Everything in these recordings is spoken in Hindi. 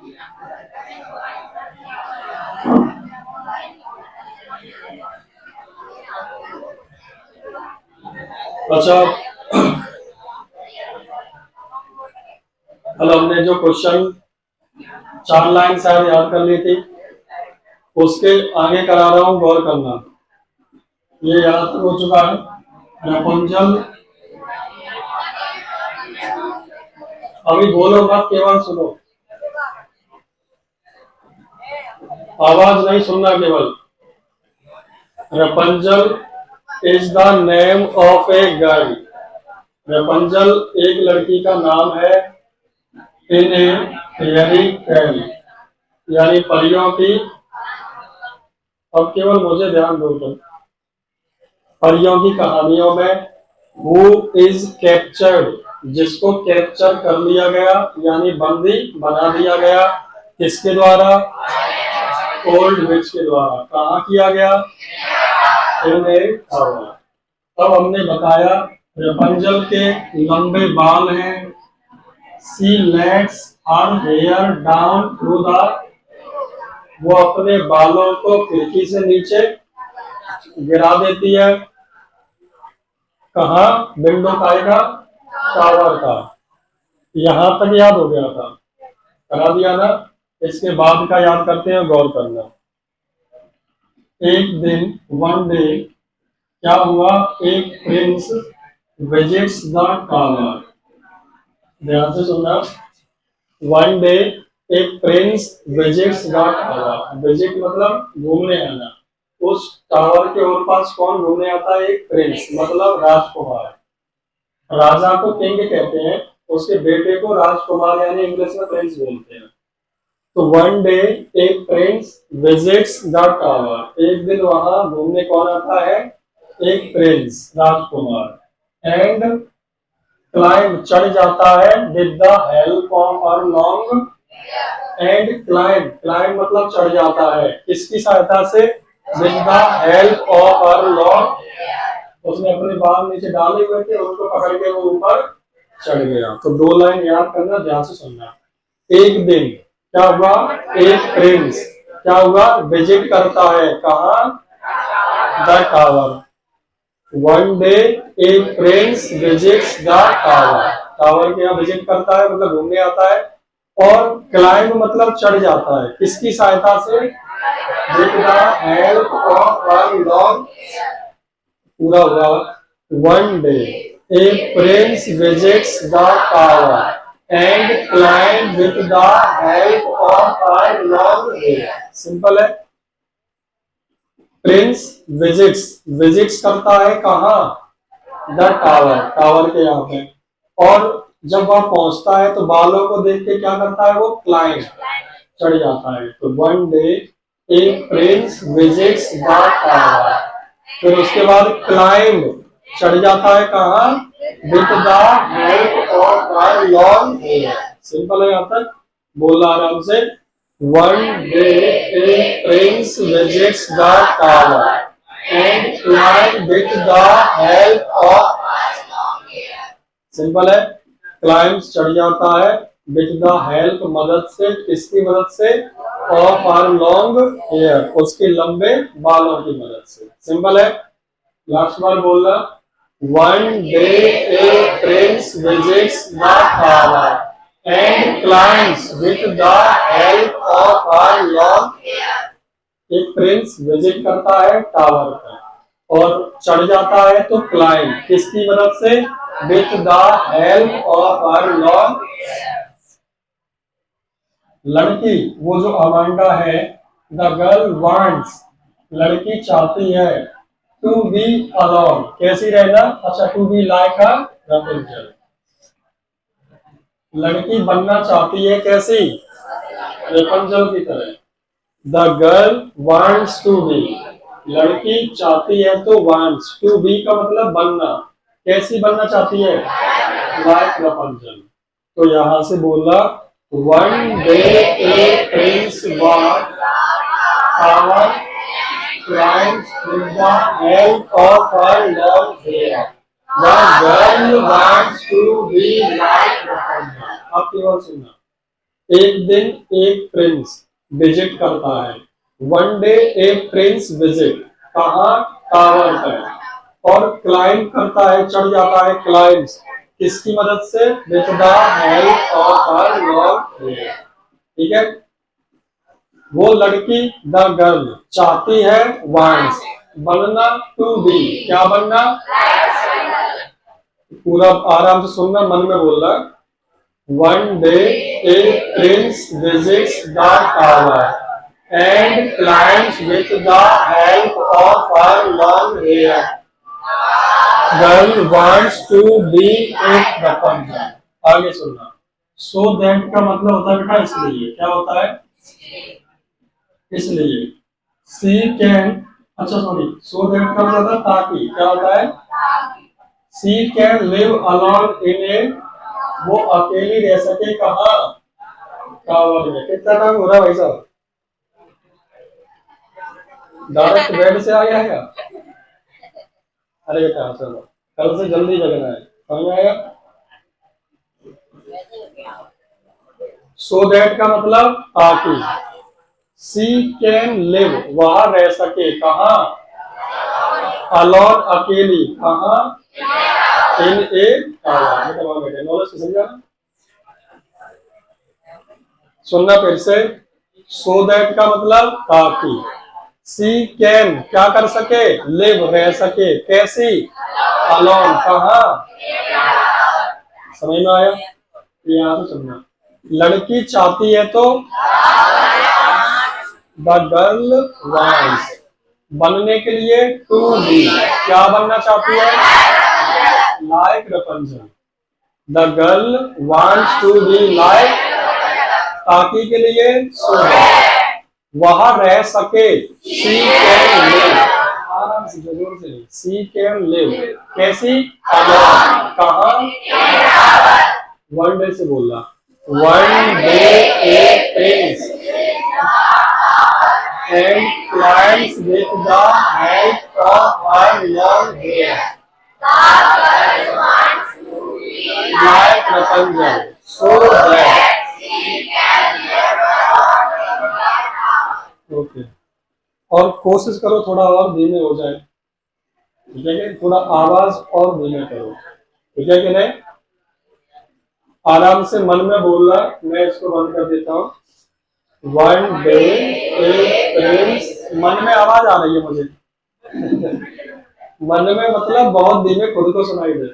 अच्छा, कल हमने जो क्वेश्चन 4 लाइन शायद याद कर ली थी, उसके आगे करा रहा हूँ, गौर करना। ये याद हो चुका है रपुंजल। अभी बोलो मत, केवल सुनो, आवाज नहीं सुनना केवल। Rapunzel is the name of a girl. Rapunzel एक लड़की का नाम है इन ए फेयरी टेल, यानी परियों की। अब केवल मुझे ध्यान दो तुम। परियों की कहानियों में हु इज कैप्चर्ड, जिसको कैप्चर कर लिया गया यानी बंदी बना दिया गया, किसके द्वारा? ओल्ड विच के द्वारा। कहाँ किया गया? In a tower. तब हमने बताया रपुंजल के लंबे बाल हैं। She lets her hair down through the, वो अपने बालों को खिड़की से नीचे गिरा देती है। कहा? विंडो का, टावर का। यहां तक याद हो गया था, करा दिया ना। इसके बाद का याद करते हैं, गौर करना। एक दिन, वन डे, क्या हुआ? एक प्रिंस विजिट्स द टावर। ध्यान से सुनना। वन डे एक prince visits the tower. Visit मतलब घूमने आना। उस टावर के और पास कौन घूमने आता है? एक प्रिंस, मतलब राजकुमार। राजा को किंग कहते हैं, उसके बेटे को राजकुमार यानी इंग्लिश में प्रिंस बोलते हैं। तो वन डे एक प्रिंस विजिट्स द टावर, एक दिन वहां घूमने कौन आता है? एक प्रिंस, राजकुमार। एंड क्लाइंब, चढ़ जाता है, with the help of a long. And climb, climb मतलब चढ़ जाता है, किसकी सहायता से? With the help of a long. उसने अपने बाल नीचे डाले हुए थे, उनको पकड़ के वो ऊपर चढ़ गया। तो 2 लाइन याद करना, ध्यान से सुनना। एक दिन क्या हुआ? एक प्रिंस क्या हुआ? विजिट करता है, कहा? The tower. वन डे एक prince visits the tower. Tower के यहाँ विजिट करता है मतलब घूमने आता है। और क्लाइंब मतलब चढ़ जाता है, किसकी सहायता से? With the help of a long. पूरा हुआ। One day a prince visits the tower and climb with the help of a long way. Simple है। प्रिंस विजिट्स, विजिट्स करता है, कहा? द टावर, टावर के यहाँ पे। और जब वह पहुंचता है तो बालों को देख के क्या करता है? वो क्लाइंब, चढ़ जाता है। तो वन डे एक प्रिंस विजिट्स द टावर। फिर उसके बाद क्लाइंब, चढ़ जाता है, कहा? With the help of a long hair. Simple है यहाँ तक, बोला आराम से। One day a prince visits the tower and climb with the help of. Simple है। क्लाइंब चढ़ जाता है, विद द हेल्प मदद से, किसकी मदद से? ऑफ आर लॉन्ग हेयर, उसके लंबे बालों की मदद से। सिंपल है। लास्ट बार बोलना। One day a prince visits the tower and climbs with the help of her long. एक प्रिंस विजिट करता है टावर पर और चढ़ जाता है, तो क्लाइंब किसकी मदद से? With the help of her long. लड़की, वो जो अमांडा है, द गर्ल वांट्स, लड़की चाहती है, टू बी अलोन, कैसी रहना? अच्छा, to be like a Rapunzel, लड़की बनना चाहती है, कैसी? रपुंजल की तरह। The girl wants to be, लड़की चाहती है तो वांट्स, टू बी का मतलब बनना, कैसी बनना चाहती है? Like Rapunzel. तो यहां से बोला one day a Prince want power climbs with the help of her long hair. The girl wants to be like Rapunzel. अब केवल सुनना। एक दिन एक प्रिंस विजिट करता है। One day a Prince visit, कहाँ, टावर पर। और क्लाइंब करता है, चढ़ जाता है, क्लाइंब्स, किसकी मदद से, with the help of her long hair. ठीक है। वो लड़की द गर्ल चाहती है, वांट्स बनना, टू बी क्या बनना, पूरा आराम से सुनना, मन में बोलना। One day a prince visits the tower and climbs with the help of her long hair. Girl wants to be एक रपंजल। आगे सुनना। सो दैट का मतलब होता है बेटा इसलिए, क्या होता है, इसलिए। सी कैन, अच्छा सॉरी, सो दैट का मतलब होता है ताकि, क्या होता है, सी कैन लिव अलोन इन ए, वो अकेली रह सके कहाँ, टावर में। कितना टाइम हो रहा है भाई साहब, डायरेक्ट बेड से आ गया है क्या? अरे बेटा चलो, कल से जल्दी जगना है, समझ में आएगा। सो दैट का मतलब ताकि, सी कैन लिव वहां रह सके कहाँ, अलोन अकेली कहाँ, इन ए टावर। मतलब बेटे नॉलेज समझा, सुनना फिर से। सो दैट का मतलब ताकि, सी कैन क्या कर सके, लिव रह सके, कैसी, अलोन कहाँ, समझ में आया। यहाँ से सुनना। लड़की चाहती है तो, द गर्ल वांट्स बनने के लिए, टू बी क्या बनना चाहती है, like Rapunzel. The girl wants to be like, ताकि के लिए, सो वहां रह सके, सी कैन लिव, आराम से जोर से, सी कैन लिव कैसी, अलोन कहाँ, वन डे से बोलना। One day a Prince and climbs with the help of her long hair, like Rapunzel, so that, okay. और कोशिश करो थोड़ा और धीमे हो जाए, ठीक है, थोड़ा आवाज और धीमे करो, ठीक है कि नहीं। आराम से मन में बोलना, मैं इसको बंद कर देता हूँ। वन डे ए प्रिंस, मन में आवाज आ रही है मुझे मन में मतलब बहुत धीमे, खुद को सुनाई दे।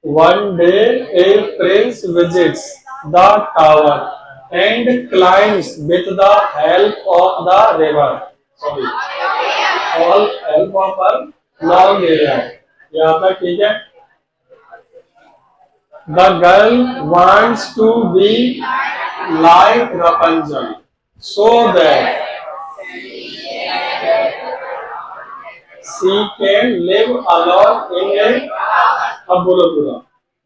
One day a prince visits the tower and climbs with the help of the river, sorry, all help of a long area. यहाँ तक ठीक है। The girl wants to be like Rapunzel so that she can live alone in a, अब बोलो पूरा।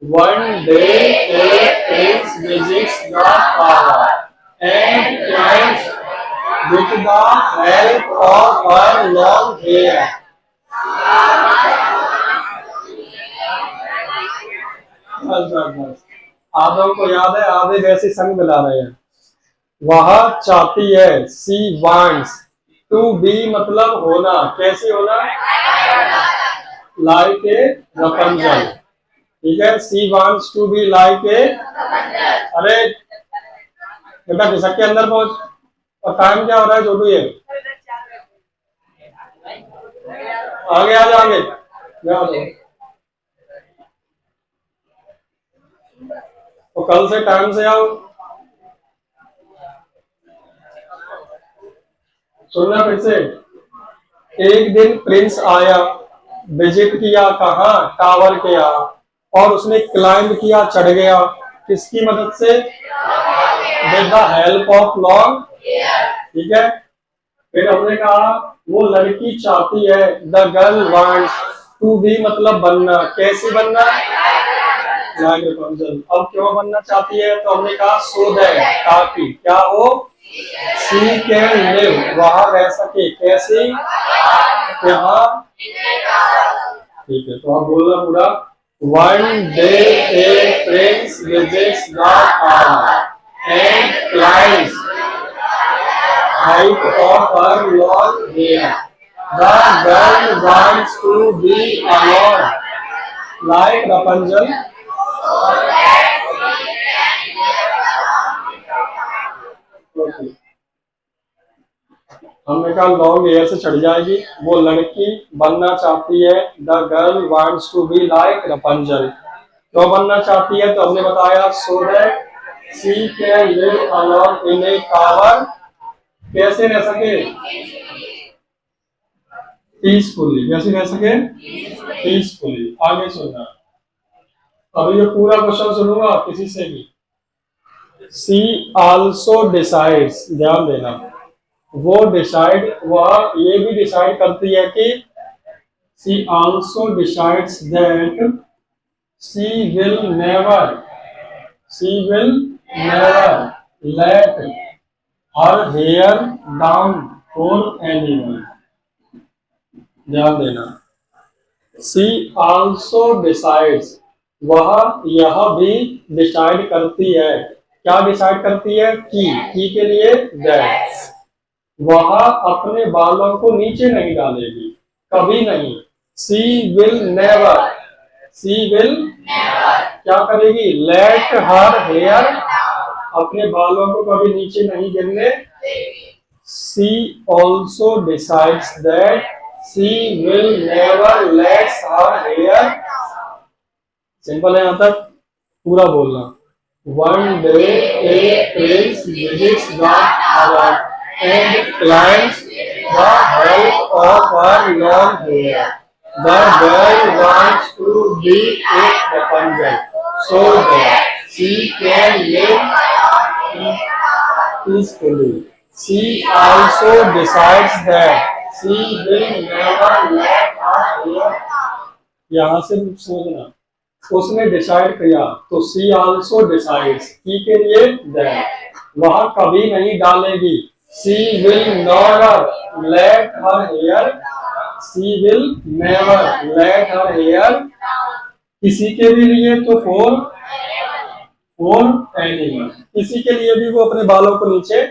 One day a prince visits the tower and climbs with the help of her long hair. बस आधों को याद है, आधे वैसे संग मिला रहे हैं। वह चाहती है, सी वांट्स टू बी मतलब होना, कैसी होना, लाइक ए रपंजल, ठीक है। She wants to be like a, अरे बेटा घिसक के अंदर पहुंच। और टाइम क्या हो रहा है छोटू, ये आगे आ जाओ, आगे तो कल से टाइम से आओ। सुनना फिर से। एक दिन प्रिंस आया, विजिट किया कहाँ, टावर के यहाँ, और उसने क्लाइंब किया, चढ़ गया, किसकी मदद से, with the help of long, ठीक है। फिर हमने कहा वो लड़की चाहती है, the girl wants to be मतलब बनना, कैसी बनना, लाइक रपंजल। अब क्यों बनना चाहती है, तो हमने कहा सो दैट ताकि क्या हो, सी कैन लिव वहां रह सके, कैसी, यहाँ, ठीक है। तो आप बोलना पूरा। One day a prince visits the tower and climbs height of her long hair. The girl wants to be alone, like Rapunzel. Okay. हमने कहा लॉन्ग हेयर से चढ़ जाएगी, वो लड़की बनना चाहती है, the girl wants to be like Rapunzel. क्यों बनना चाहती है? तो हमने बताया so that she can live alone in a tower. कैसे रह सके? पीसफुली। कैसे रह सके? पीसफुली। आगे सुनना, अभी ये पूरा क्वेश्चन सुनूंगा किसी से भी। सी आल्सो डिसाइड्स, ध्यान देना, वो डिसाइड, वह ये भी डिसाइड करती है कि she also decides that she will never she will never let her hair down for anyone। ध्यान देना, she also decides, वह यह भी डिसाइड करती है। क्या डिसाइड करती है? की के लिए that, वह अपने बालों को नीचे नहीं डालेगी, कभी नहीं। सी विल नेवर, सी विल क्या करेगी? लेट हर हेयर, अपने बालों को कभी नीचे नहीं गिरने। She also decides that she will never let her hair. Simple है, यहां तक पूरा बोलना। One day a prince visits the tower and climbs the height of her long hair. The girl wants to be a Rapunzel so that she can live peacefully. She also decides that she will never let her hair। यहाँ से सोचना, उसने डिसाइड किया तो सी आल्सो डिसाइड्स, की के लिए दैट, वह कभी नहीं डालेगी। She will never let her hair, she will never let her hair, किसी के भी लिए तो फॉर फॉर एनीवन, किसी के लिए भी वो अपने बालों को नीचे,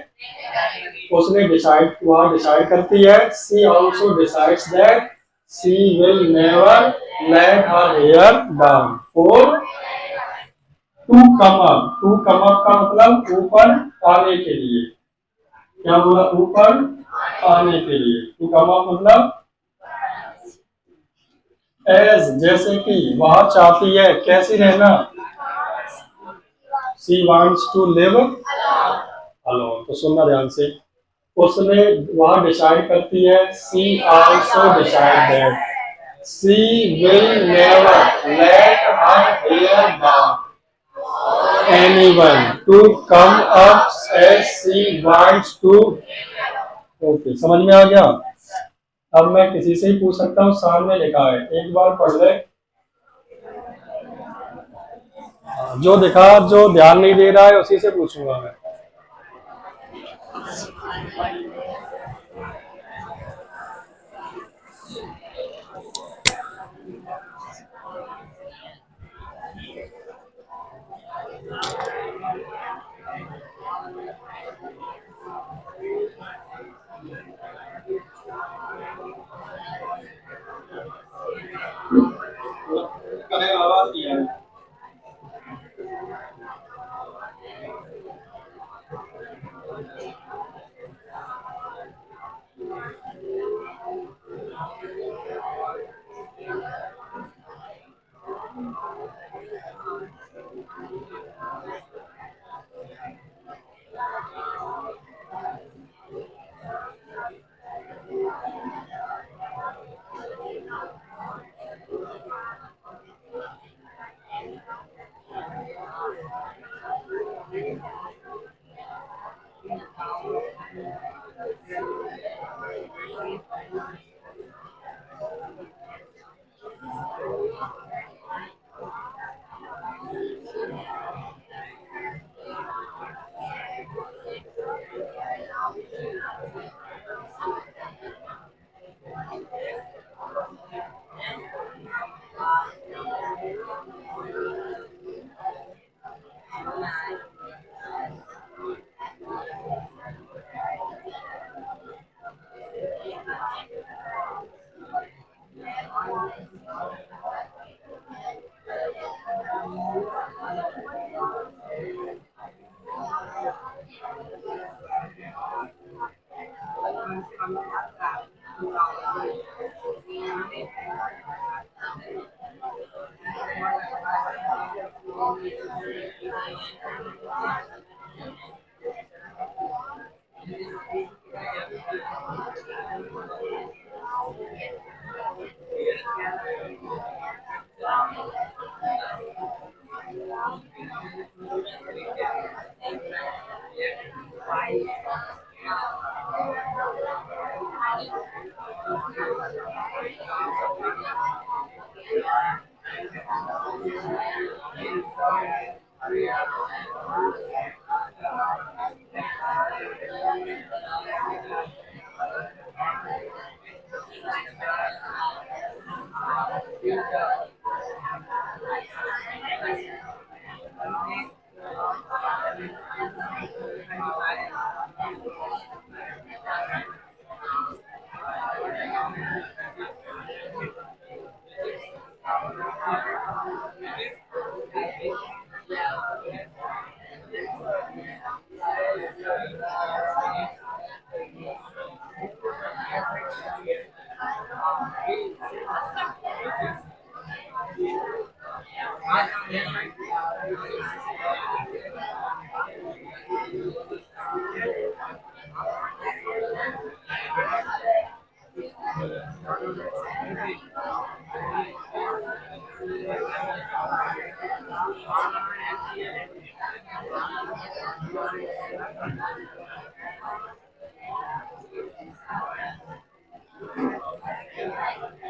उसने डिसाइड, वह डिसाइड करती है। She also decides that she will never let her hair down for to come up. To come up का मतलब ऊपर आने के लिए। क्या बोला? ऊपर आने के लिए। टू कम अप मतलब एज, जैसे कि वह चाहती है कैसी रहना? She wants to live alone. तो सुनना ध्यान से, उसने, वह डिसाइड करती है, she also decide that she will never let her hair down anyone to come up as she wants to. Okay, समझ में आ गया? अब मैं किसी से ही पूछ सकता हूँ, सामने लिखा है, एक बार पढ़ ले। जो दिखा, जो ध्यान नहीं दे रहा है उसी से पूछूंगा मैं। आवाज दिया है।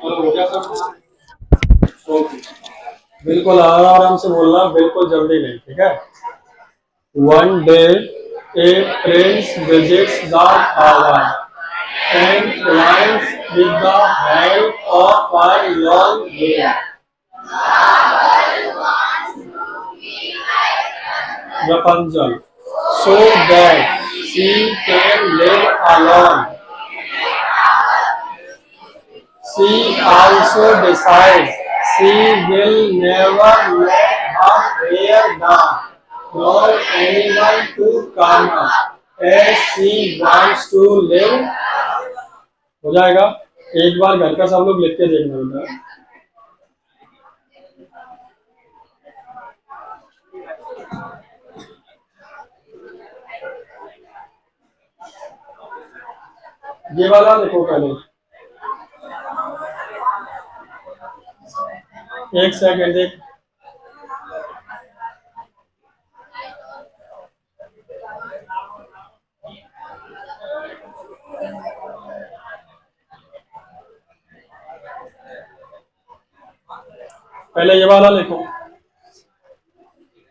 हो गया सब? ओके, बिल्कुल आराम से बोलना, बिल्कुल जल्दी नहीं, ठीक है। One day, a prince visits the tower and climbs with the help of a long bear. Rapunzel, so that she can live alone. She also decides she will never let her hair down nor anyone to come up as she wants to live. हो जाएगा। एक बार घर का सब लोग लिख के देखना बेटा। ये वाला देखो पहले, एक सेकंड एक। पहले ये वाला लिखो,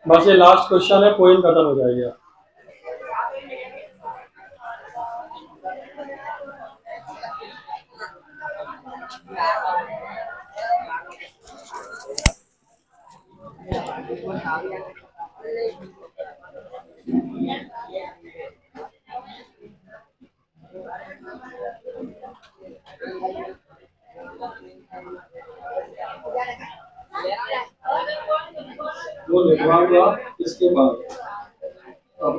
बस ये लास्ट क्वेश्चन है, पोइम खत्म हो जाएगी। वो लिखवाऊंगा इसके बाद। अब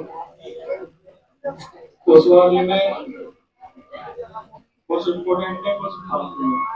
कोसवाली में कुछ इम्पोर्टेंट है, कुछ फालतू है।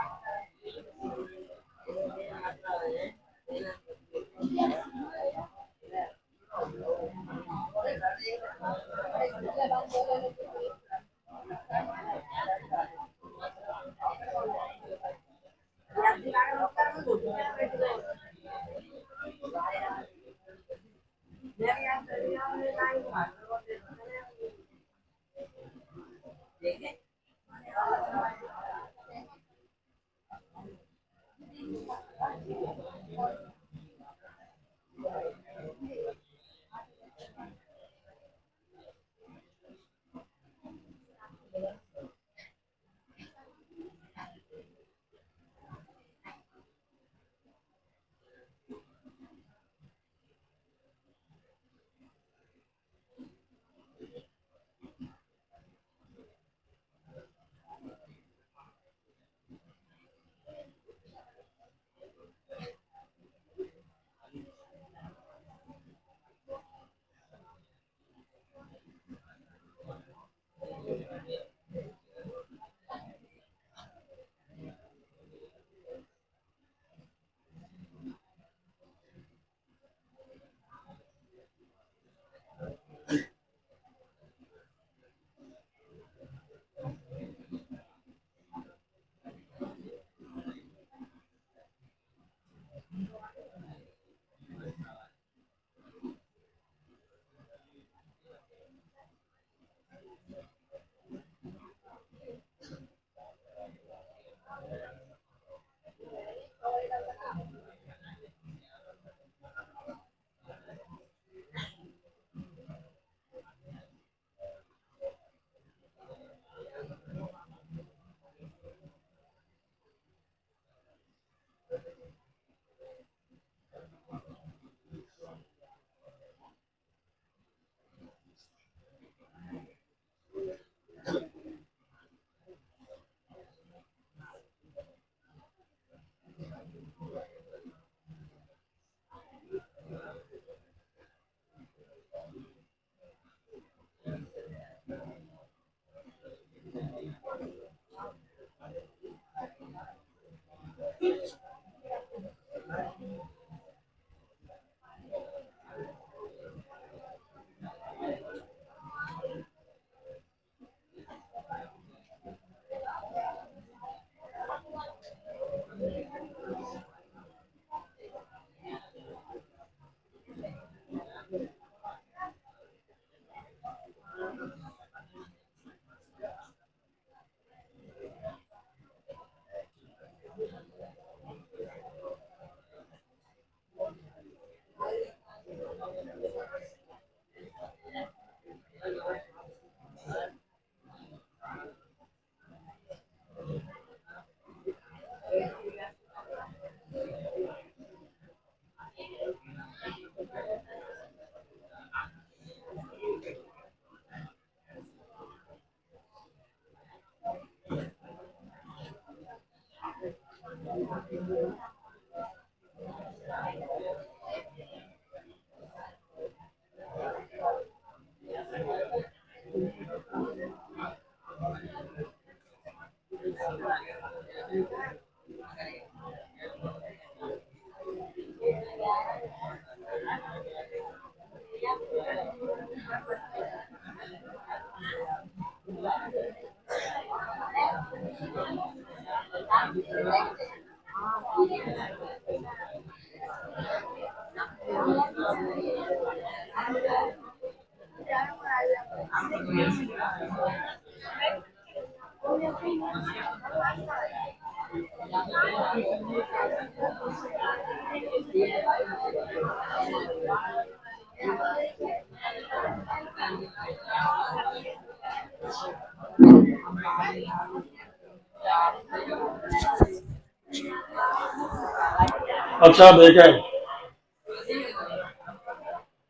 अच्छा देखें,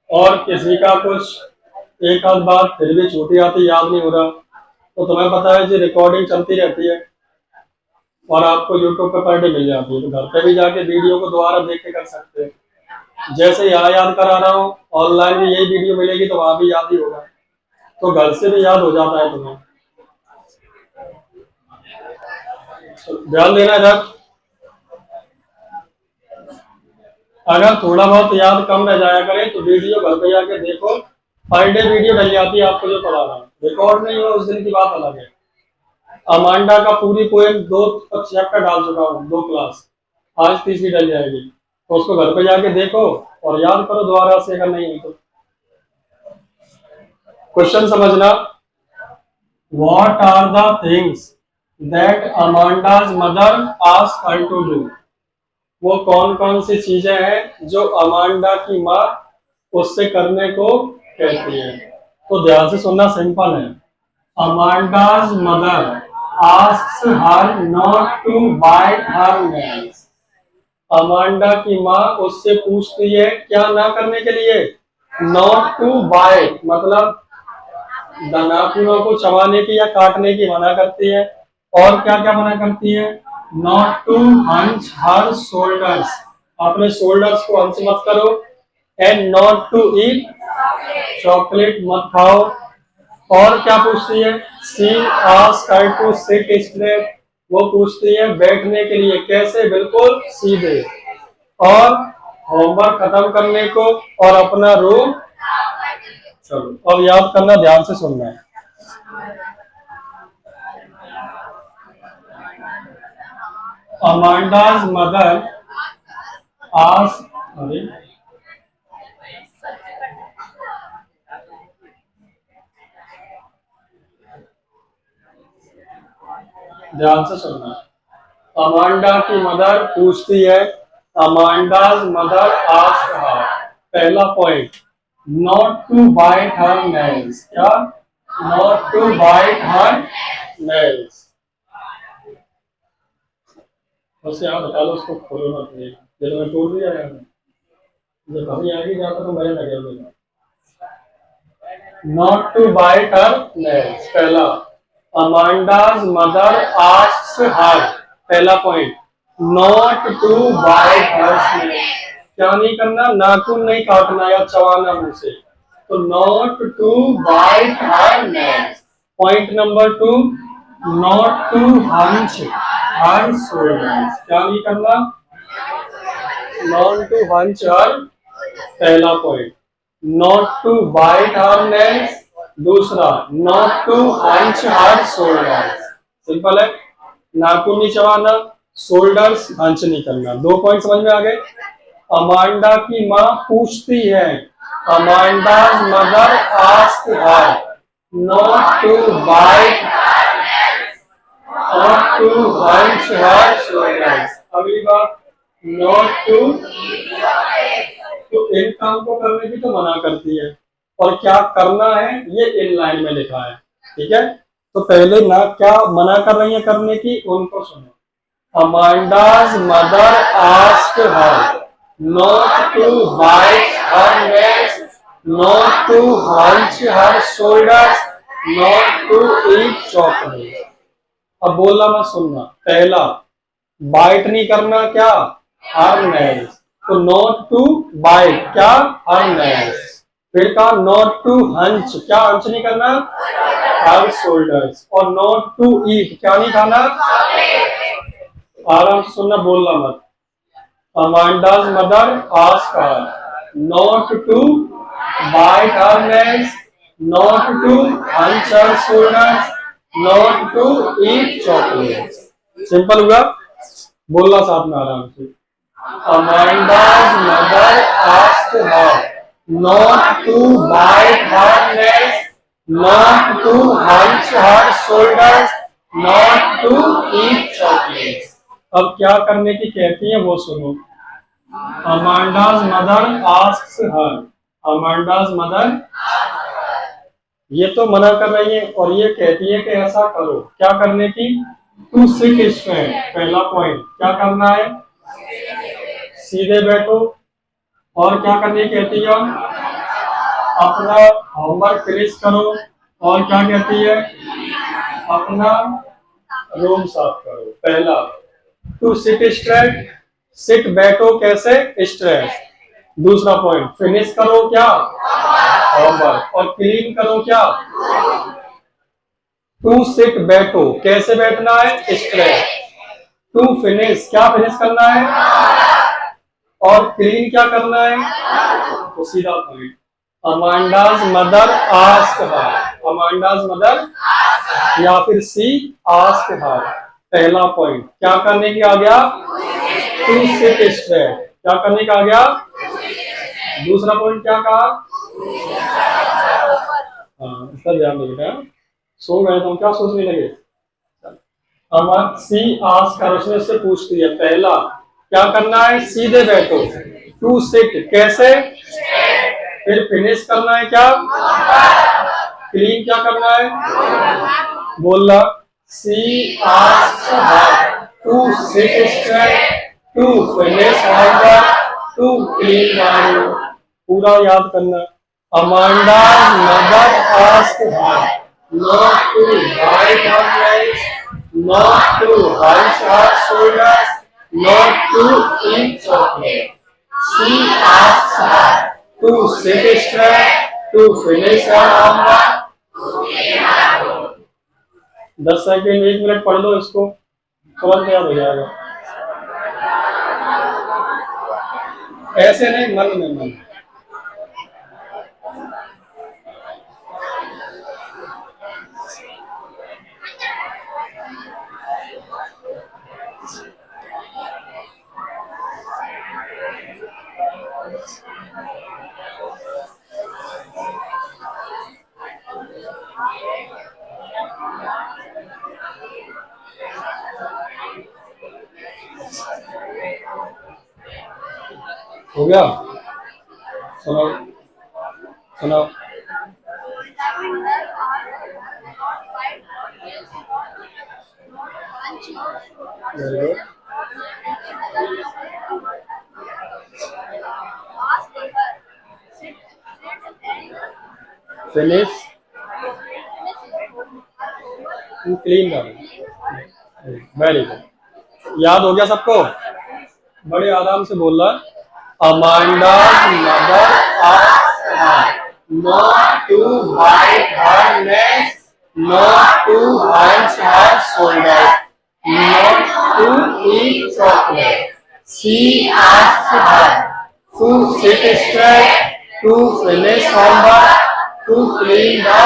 और किसी का कुछ एक आध बात फिर भी छूटी आती याद नहीं हो रहा, तो तुम्हें पता है जी रिकॉर्डिंग चलती रहती है और आपको यूट्यूब पे पर डे मिल जाती है, तो घर पे भी जाके वीडियो को दोबारा देख के कर सकते हैं। जैसे यहाँ याद करा रहा हूँ, ऑनलाइन भी यही वीडियो मिलेगी तो वहां भी याद ही होगा, तो घर से भी याद हो जाता है तुम्हें। ध्यान देना जब अगर थोड़ा बहुत याद कम रह जाया करे तो वीडियो घर पे जाके देखो, पर डे वीडियो डल जाती है आपको जो पढ़ा रहा हूँ, रिकॉर्ड नहीं हुआ उस दिन की बात अलग है। अमांडा का पूरी पोएम 2 चैप्टर डाल चुका हूँ, 2 क्लास, आज तीसरी डल जाएगी, तो उसको घर पे जाके देखो और याद करो दोबारा से अगर नहीं हुई तो। क्वेश्चन समझना, what are the things that Amanda's mother asked her to do, वो कौन कौन सी चीजें हैं जो अमांडा की माँ उससे करने को कहती है। तो ध्यान से सुनना, सिंपल है। Amanda's mother asks her not to bite her nails, Amanda की माँ उससे पूछती है क्या ना करने के लिए, नॉट टू बाइट मतलब नाखूनों को चबाने की या काटने की मना करती है, और क्या क्या मना करती है, not to hunch her shoulders, अपने शोल्डर्स को हंच मत करो, and not to eat chocolate मत खाओ, और क्या पूछती है, she asked her to sit straight, वो पूछती है बैठने के लिए कैसे, बिल्कुल सीधे, और होमवर्क खत्म करने को और अपना रूम। चलो अब याद करना, ध्यान से सुनना है। अमांडाज मदर आस्क्ड, अरे ध्यान से सुनना। अमांडा की मदर पूछती है, अमांडाज मदर आस्क्ड हर, पहला point, not to bite her nails, क्या, not to bite her nails. बस यहाँ बता लो, उसको खोलो मत, जब मैं तोड़ दिया है, जब कभी आगे जाता तो मजा लगेगा। Not to bite her nails, पहला, अमांडाज मदर आस्क्स हर, पहला point, not to bite her nails, क्या नहीं करना, नाखून नहीं काटना या चबाना मुंह से, तो not to bite her nails. Point number 2, not to hunch her shoulders, क्या नहीं करना, नॉट टू हंच हर, पहला point, not to bite her nails, दूसरा, not to hunch her shoulders. Simple है, नाखून नहीं चबाना, शोल्डर्स हंच नहीं करना। 2 पॉइंट समझ में आ गए। अमांडा की माँ पूछती है, Amanda mother asked her not to bite, not to hunch her shoulders. अगली बात, नॉट टू, तो एक काम को करने की तो मना करती है, और क्या करना है ये इन लाइन में लिखा है, ठीक है। तो पहले ना क्या मना कर रही है करने की, उनको सुनो। Amanda's mother asked her not to bite her nails, not to hunch her shoulders, not to eat chocolate. अब बोलना मत सुनना, पहला, बाइट नहीं करना, क्या, हर नेल्स, तो नॉट टू बाइट, क्या, हर नेल्स। फिर कहा नॉट टू हंच, क्या हंच नहीं करना, हर शोल्डर्स, और नॉट टू ईट, क्या नहीं खाना, आराम से सुनना, बोलना मत। Amanda's mother asked her not to bite her nails, not to hunch her shoulders, not to eat chocolate. Simple हुआ, बोलना साथ में आराम से। Amanda's mother asked her not to bite her nails, not to hunch her shoulders, not to eat chocolates. अब क्या करने की कहती है वो सुनो। Amanda's mother asks her, Amanda's mother, ये तो मना कर रही है और ये कहती है कि ऐसा करो, क्या करने की, टू सिट स्ट्रेट, पहला पॉइंट, क्या करना है, सीधे बैठो, और क्या करने कहती है, अपना होमवर्क फिनिश करो, और क्या कहती है, अपना रूम साफ करो। पहला, टू सिट स्ट्रेट, सिट बैठो कैसे, स्ट्रेट। दूसरा पॉइंट, फिनिश करो क्या, होमवर्क, और क्लीन करो क्या, टू सिट बैठो, कैसे बैठना है, स्ट्रेट। टू फिनिश, क्या फिनिश करना है, और क्लीन क्या करना है, तो सीधा point. Amanda's mother asked her, Amanda's mother या फिर सी आस्क्ड हर, पहला पॉइंट, क्या करने की आ गया, टू सिट स्ट्रेट, क्या करने का आ गया। दूसरा पॉइंट क्या कहा, हाँ इसका ध्यान रखना, सो गए तो क्या सोचने लगे। सी आस्क्ड हर, उसने उससे पूछती है, पहला क्या करना है, सीधे बैठो, टू सिट कैसे, फिर फिनिश करना है क्या, क्लीन क्या करना है, बोलना, she asked her to sit straight, to finish homework, to clean my room. पूरा याद करना। Amanda mother asked her not to bite her nails, not to hunch her shoulders, not to eat chocolate. She asked her to sit straight, to finish her homework. 10 second 1 minute पढ़ लो इसको, तुरंत याद हो जाएगा। ऐसे नहीं, मन में मन। हो गया? सुनो सुनो। Very good. फिनिश क्लीन कर। Very good. याद हो गया सबको? बड़े आराम से बोल रहा है। Amanda's mother asked her not to bite her nails, not to hunch her shoulders, not to eat chocolate. She asked her to sit straight, to finish homework, to clean the।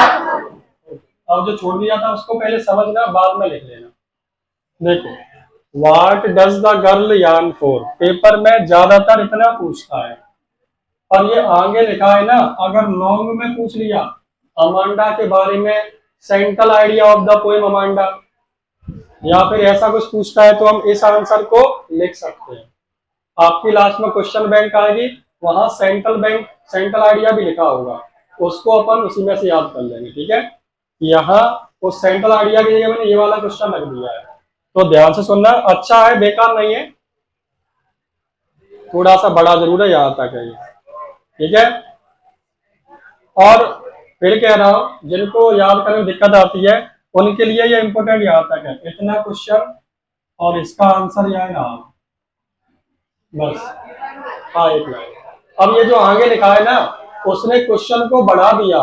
अब जो छोड़ दिया था उसको पहले समझना, बाद में लिख लेना। देखो, what does the girl yarn for, paper में ज्यादातर इतना पूछता है। और ये आगे लिखा है ना, अगर लॉन्ग में पूछ लिया अमांडा के बारे में, central idea of the poem Amanda, या फिर ऐसा कुछ पूछता है, तो हम इस आंसर को लिख सकते हैं। आपकी लास्ट में क्वेश्चन बैंक आएगी, वहां सेंट्रल आइडिया भी लिखा होगा, उसको अपन उसी में से याद कर लेंगे। ठीक है, यहाँ उस सेंट्रल आइडिया की जगह मैंने ये वाला क्वेश्चन रख दिया है, तो ध्यान से सुनना। अच्छा है, बेकार नहीं है, थोड़ा सा बड़ा जरूर है, यहाँ तक है ये। ठीक है, और फिर कह रहा हूं, जिनको याद करने में दिक्कत आती है उनके लिए ये इंपॉर्टेंट यहाँ तक है, इतना क्वेश्चन और इसका आंसर यह है ना, बस। हाँ, एक लाइन। अब ये जो आगे लिखा है ना, उसने क्वेश्चन को बढ़ा दिया।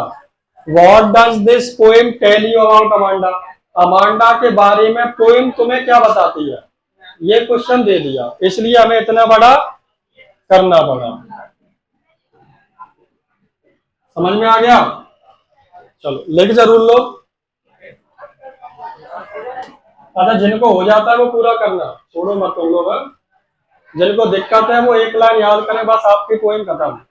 What does this poem tell you about Amanda, Amanda के बारे में पोएम तुम्हें क्या बताती है, ये क्वेश्चन दे दिया, इसलिए हमें इतना बड़ा करना पड़ा। समझ में आ गया? चलो लिख जरूर लो। अच्छा, जिनको हो जाता है वो पूरा करना, छोड़ो मत तुम लोग। जिनको दिक्कत है वो एक लाइन याद करें, बस आपकी पोएम खत्म।